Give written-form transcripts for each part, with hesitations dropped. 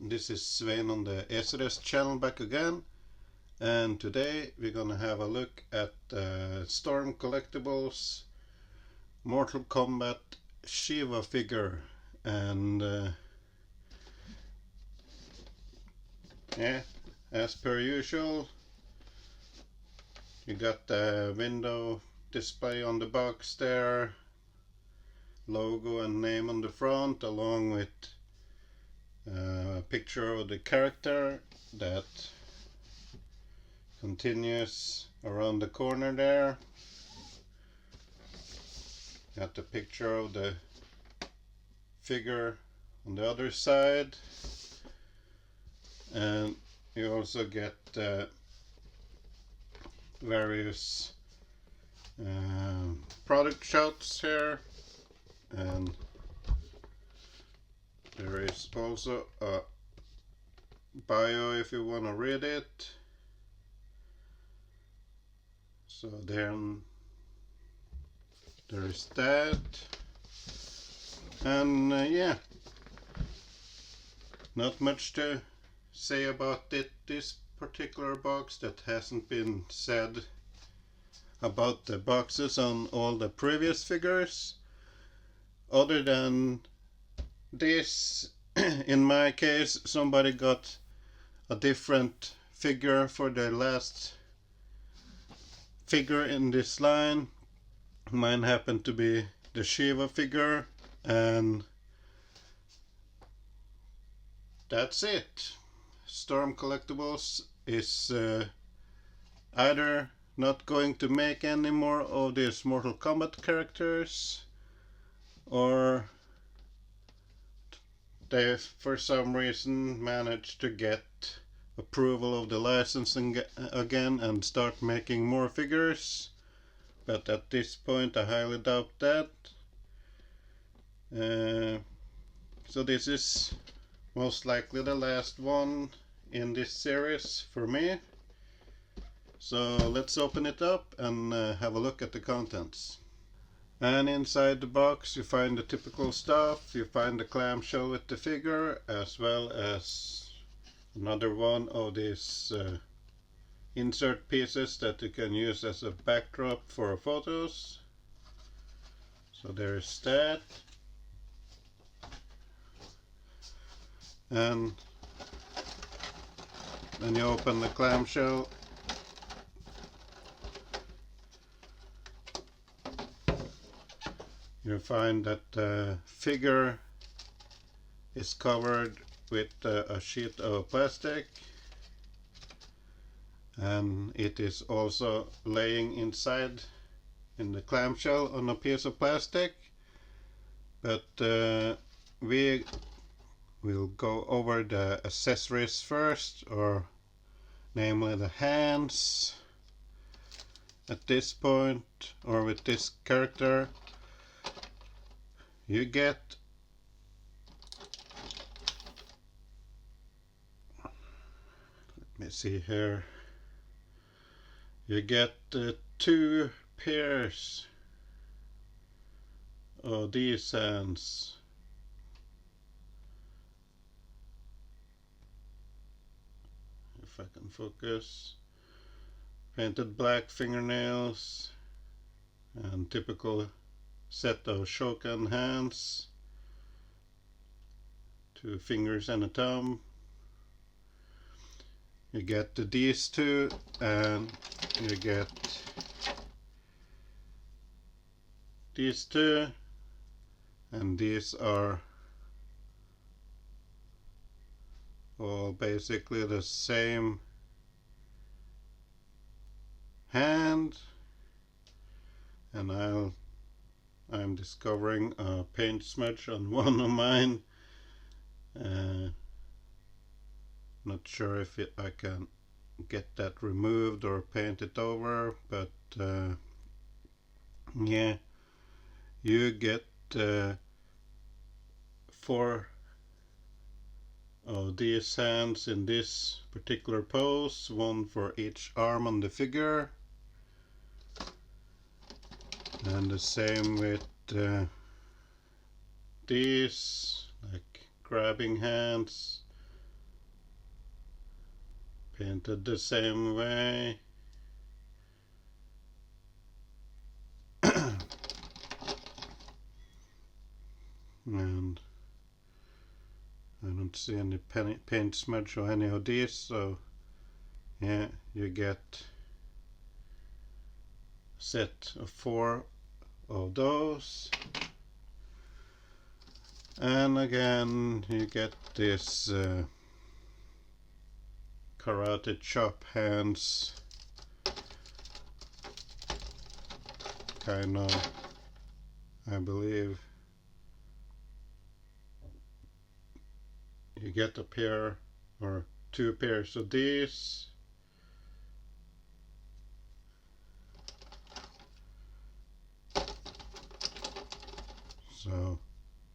This is Svein on the SRS channel back again, and today we're gonna have a look at Storm Collectibles Mortal Kombat Sheeva figure. And yeah, as per usual, you got the window display on the box there, logo and name on the front, along with a picture of the character that continues around the corner there. Got the picture of the figure on the other side, and you also get various product shots here, and there is also a bio if you want to read it. So then there is that, and yeah, not much to say about this particular box that hasn't been said about the boxes on all the previous figures, other than this. In my case, somebody got a different figure for the last figure in this line. Mine happened to be the Sheeva figure, and that's it. Storm Collectibles is either not going to make any more of these Mortal Kombat characters, or they for some reason managed to get approval of the licensing again and start making more figures. But at this point I highly doubt that. So this is most likely the last one in this series for me. So let's open it up and have a look at the contents. And inside the box you find the typical stuff. You find the clamshell with the figure, as well as another one of these insert pieces that you can use as a backdrop for photos. So there's that. And then you open the clamshell, you find that the figure is covered with a sheet of plastic, and it is also laying inside in the clamshell on a piece of plastic. But we will go over the accessories first, or namely the hands. At this point, or with this character, you get let me see here, you get two pairs of these hands. If I can focus. Painted black fingernails and typical set of Shokan hands, 2 fingers and a thumb. You get these two, and you get these two, and these are all basically the same hand. And I'm discovering a paint smudge on one of mine. Not sure if I can get that removed or paint it over, but yeah, you get 4 of these hands in this particular pose, 1 for each arm on the figure. And the same with these, like grabbing hands, painted the same way. And I don't see any paint smudge or any of these, so yeah, you get a set of 4 of those. And again you get this karate chop hands kind of, I believe. You get a pair or 2 pairs of these. So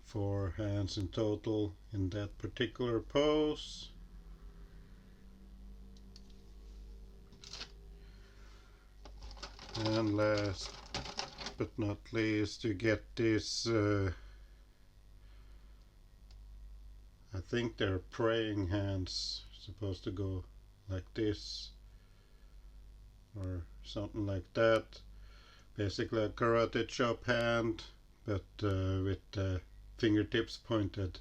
4 hands in total in that particular pose. And last but not least, you get this I think they're praying hands, supposed to go like this or something like that. Basically a karate chop hand, but with the fingertips pointed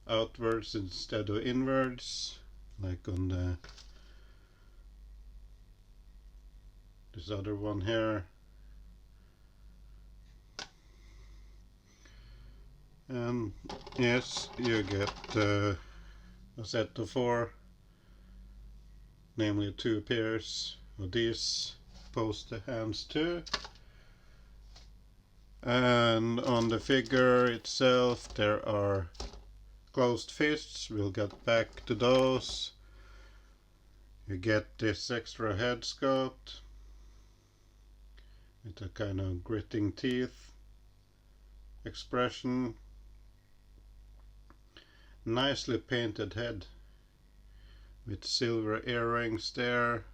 outwards instead of inwards, like on this other one here. And yes, you get a set of 4, namely 2 pairs of these poster hands too. And on the figure itself there are closed fists. We'll get back to those. You get this extra head sculpt with a kind of gritting teeth expression. Nicely painted head with silver earrings there.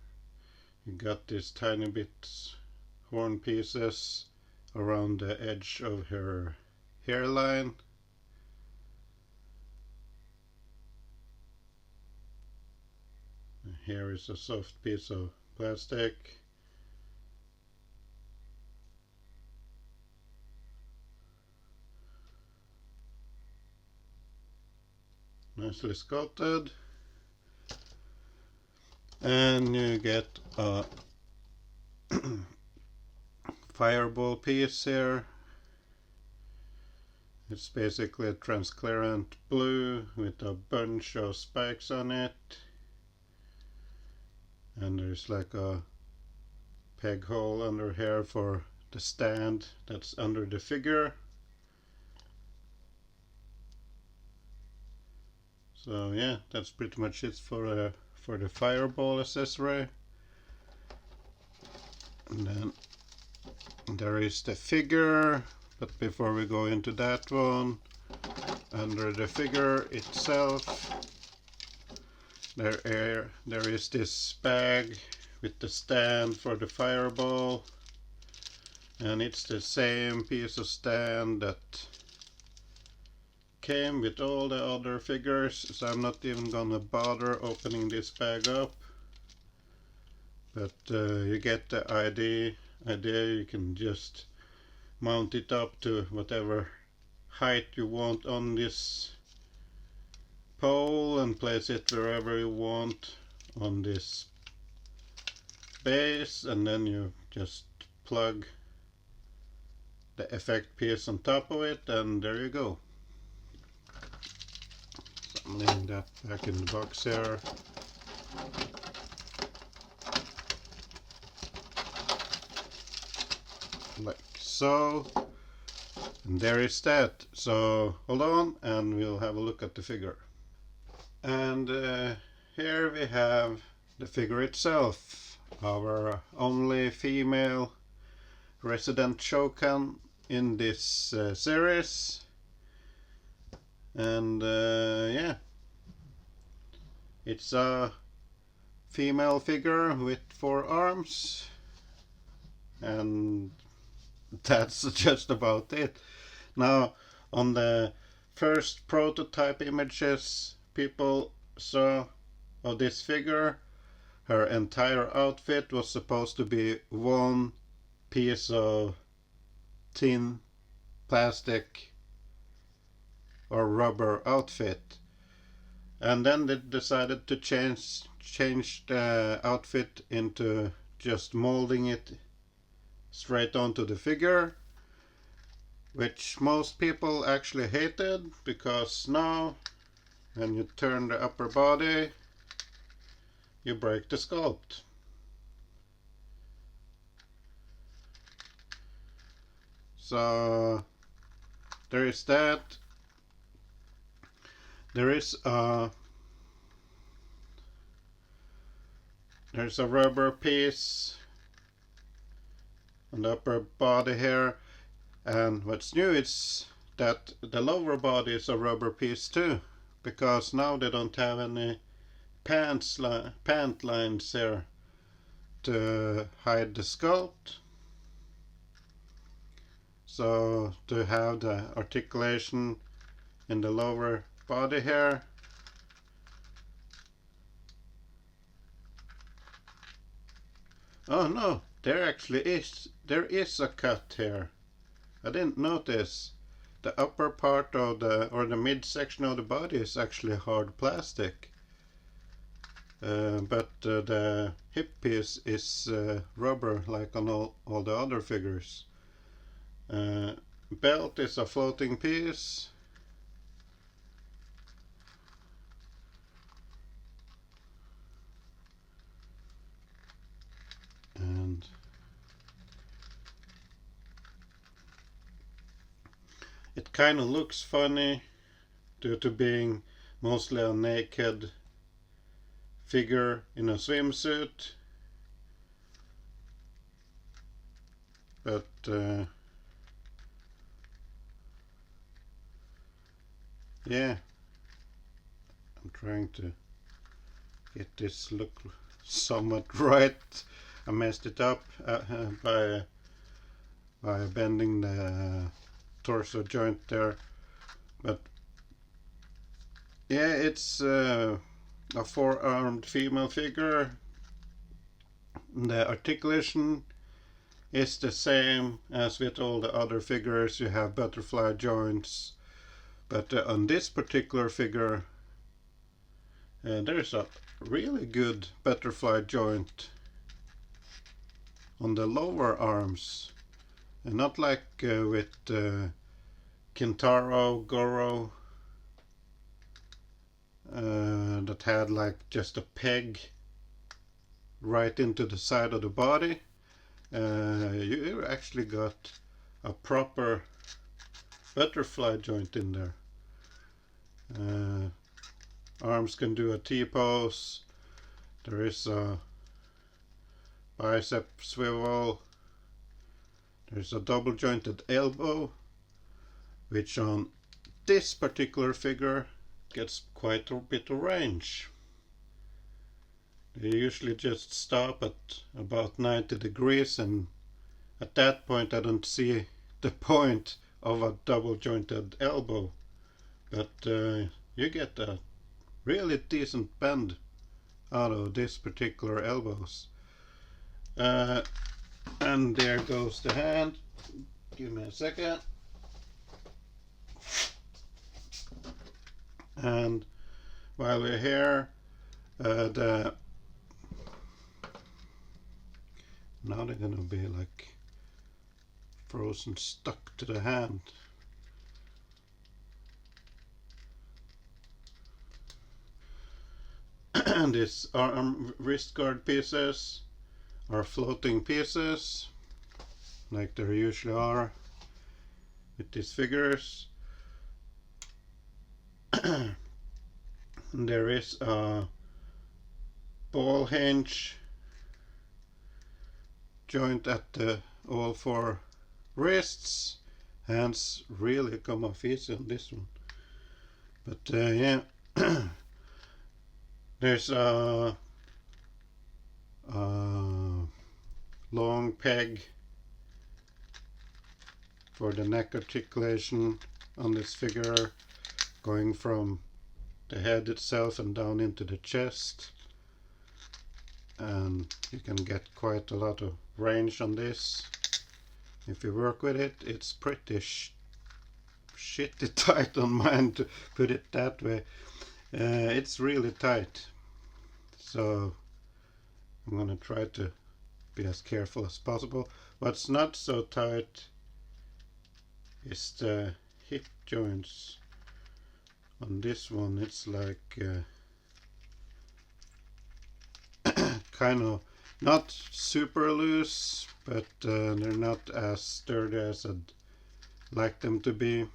You got these tiny bits horn pieces around the edge of her hairline. Here is a soft piece of plastic. Nicely sculpted. And you get a fireball piece here. It's basically a transparent blue with a bunch of spikes on it. And there's like a peg hole under here for the stand that's under the figure. So yeah, that's pretty much it for the fireball accessory. And then there is the figure, but before we go into that one, under the figure itself there is this bag with the stand for the fireball, and it's the same piece of stand that came with all the other figures, so I'm not even gonna bother opening this bag up. But you get the idea. You can just mount it up to whatever height you want on this pole and place it wherever you want on this base, and then you just plug the effect piece on top of it, and there you go. So I'm leaving that back in the box here. Like so, and there is that. So hold on and we'll have a look at the figure. And here we have the figure itself, our only female resident Shokan in this series. And yeah, it's a female figure with 4 arms, and that's just about it. Now, on the first prototype images people saw of this figure, her entire outfit was supposed to be one piece of tin, plastic or rubber outfit. And then they decided to change the outfit into just molding it straight onto the figure, which most people actually hated, because now when you turn the upper body you break the sculpt. So there is that. There's a rubber piece on the upper body here, and what's new is that the lower body is a rubber piece too, because now they don't have any pant lines here to hide the sculpt. So to have the articulation in the lower body here, oh no, there is a cut here. I didn't notice. The upper part of the midsection of the body is actually hard plastic, but the hip piece is rubber, like on all the other figures. Belt is a floating piece. And it kind of looks funny due to being mostly a naked figure in a swimsuit, but yeah, I'm trying to get this look somewhat right. I messed it up by bending the torso joint there, but yeah, it's a four-armed female figure. The articulation is the same as with all the other figures. You have butterfly joints, but on this particular figure there's a really good butterfly joint on the lower arms, and not like with Kintaro, Goro, that had like just a peg right into the side of the body. You actually got a proper butterfly joint in there. Arms can do a T-pose. There is a bicep swivel. There's a double jointed elbow, which on this particular figure gets quite a bit of range. They usually just stop at about 90 degrees, and at that point I don't see the point of a double jointed elbow, but you get a really decent bend out of this particular elbows. And there goes the hand. Give me a second. And while we're here, now they're gonna be like frozen stuck to the hand. And these arm wrist guard pieces are floating pieces, like there usually are with these figures. And there is a ball hinge joint at all four wrists. Hands really come off easy on this one, but yeah. There's a long peg for the neck articulation on this figure, going from the head itself and down into the chest. and you can get quite a lot of range on this. If you work with it, it's pretty shitty tight on mine, to put it that way. It's really tight, so I'm gonna try to be as careful as possible. What's not so tight is the hip joints. On this one it's like kind of not super loose, but they're not as sturdy as I'd like them to be.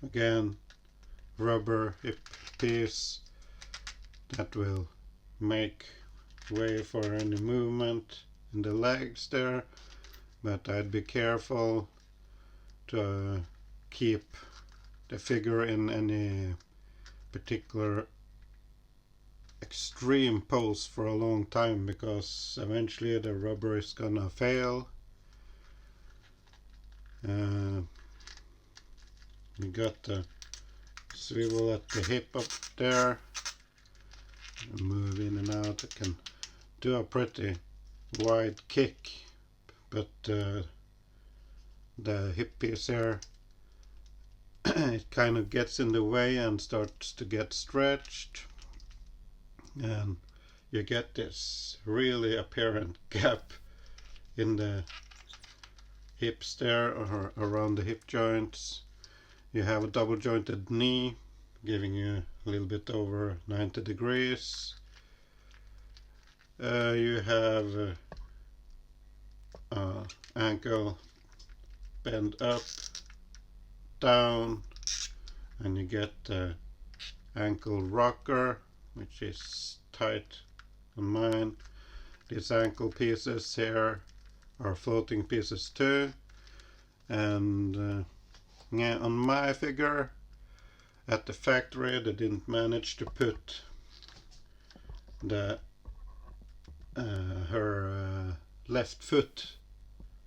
Again, rubber hip piece that will make way for any movement in the legs there, but I'd be careful to keep the figure in any particular extreme pose for a long time, because eventually the rubber is gonna fail. You got the swivel at the hip up there, move in and out. It can do a pretty wide kick, but the hip piece here it kind of gets in the way and starts to get stretched, and you get this really apparent gap in the hips there, or around the hip joints. You have a double jointed knee, giving you a little bit over 90 degrees. You have ankle bend up, down, and you get the ankle rocker, which is tight on mine. These ankle pieces here are floating pieces too, and yeah, on my figure at the factory they didn't manage to put the her left foot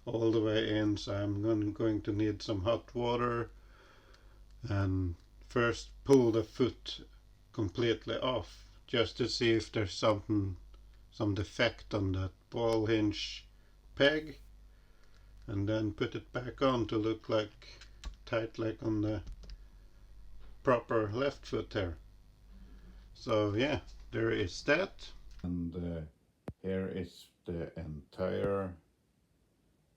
all the way in, so I'm going to need some hot water and first pull the foot completely off, just to see if there's some defect on that ball hinge peg, and then put it back on to look like tight like on the proper left foot there. So yeah, there is that. And here is the entire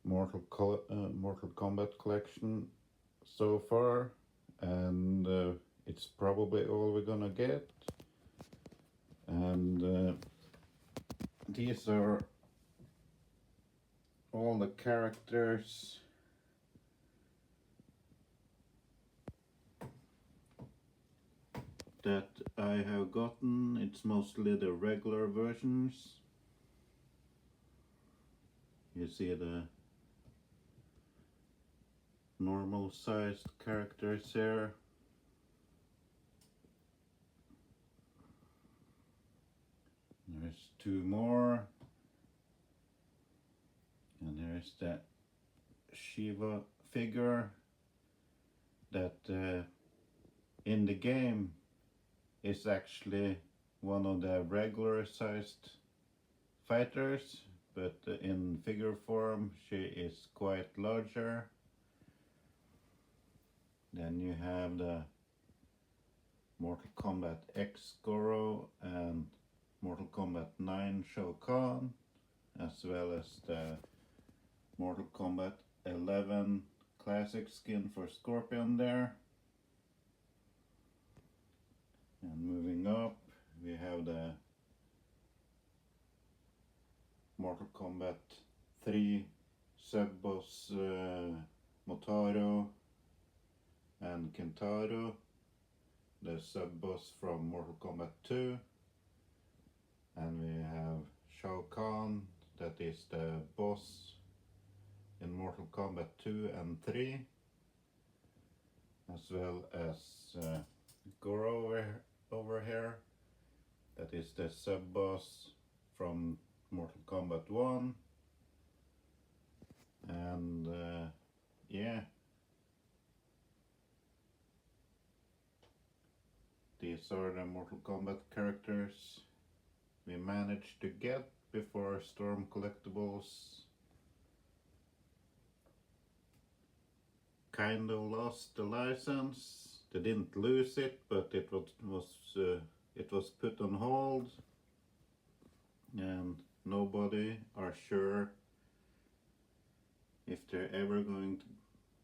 Mortal Kombat collection so far, and it's probably all we're gonna get. And these are all the characters that I have gotten. It's mostly the regular versions. You see the normal sized characters here. There's two more, and there's the Sheeva figure that in the game is actually one of the regular sized fighters, but in figure form she is quite larger. Then you have the Mortal Kombat X Goro and Mortal Kombat 9 Shao Kahn, as well as the Mortal Kombat 11 classic skin for Scorpion there. And moving up, we have the Mortal Kombat 3 sub-boss Motaro and Kentaro, the sub-boss from Mortal Kombat 2. And we have Shao Kahn, that is the boss in Mortal Kombat 2 and 3, as well as Goro over here, that is the sub-boss from Mortal Kombat 1. And yeah, These are the Mortal Kombat characters we managed to get before Storm Collectibles kind of lost the license. They didn't lose it, but it was put on hold, and nobody are sure if they're ever going to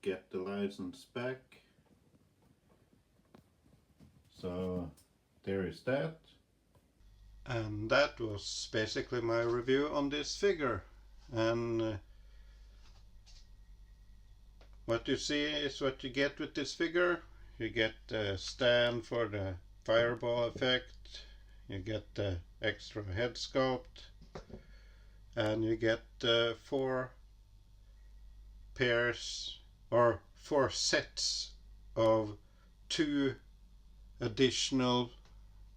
get the license back. So there is that. And that was basically my review on this figure. And what you see is what you get with this figure. You get a stand for the fireball effect, you get the extra head sculpt, and you get 4 pairs or 4 sets of 2 additional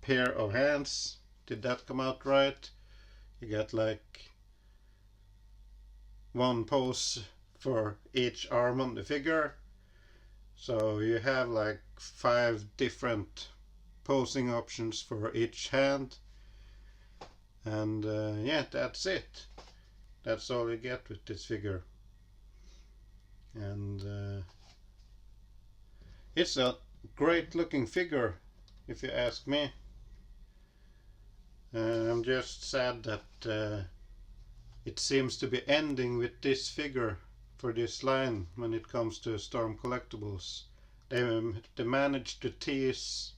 pair of hands. Did that come out right? You get like 1 pose for each arm on the figure, so you have like 5 different posing options for each hand. And yeah, that's it. That's all you get with this figure. And it's a great looking figure, if you ask me. I'm just sad that it seems to be ending with this figure for this line when it comes to Storm Collectibles. They managed to tease,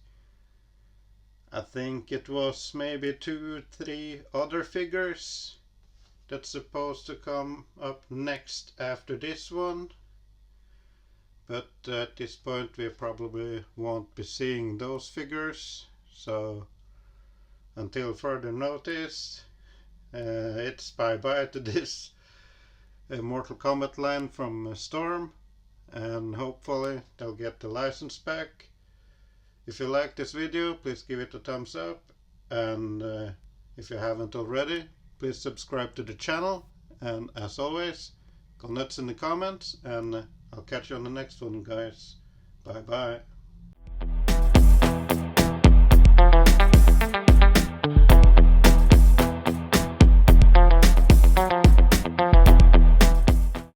I think it was maybe 2-3 other figures that's supposed to come up next after this one. But at this point we probably won't be seeing those figures. So until further notice, it's bye-bye to this Mortal Kombat line from Storm, and hopefully they'll get the license back. If you like this video, please give it a thumbs up, and if you haven't already, please subscribe to the channel, and as always, go nuts in the comments, and I'll catch you on the next one, guys. Bye bye.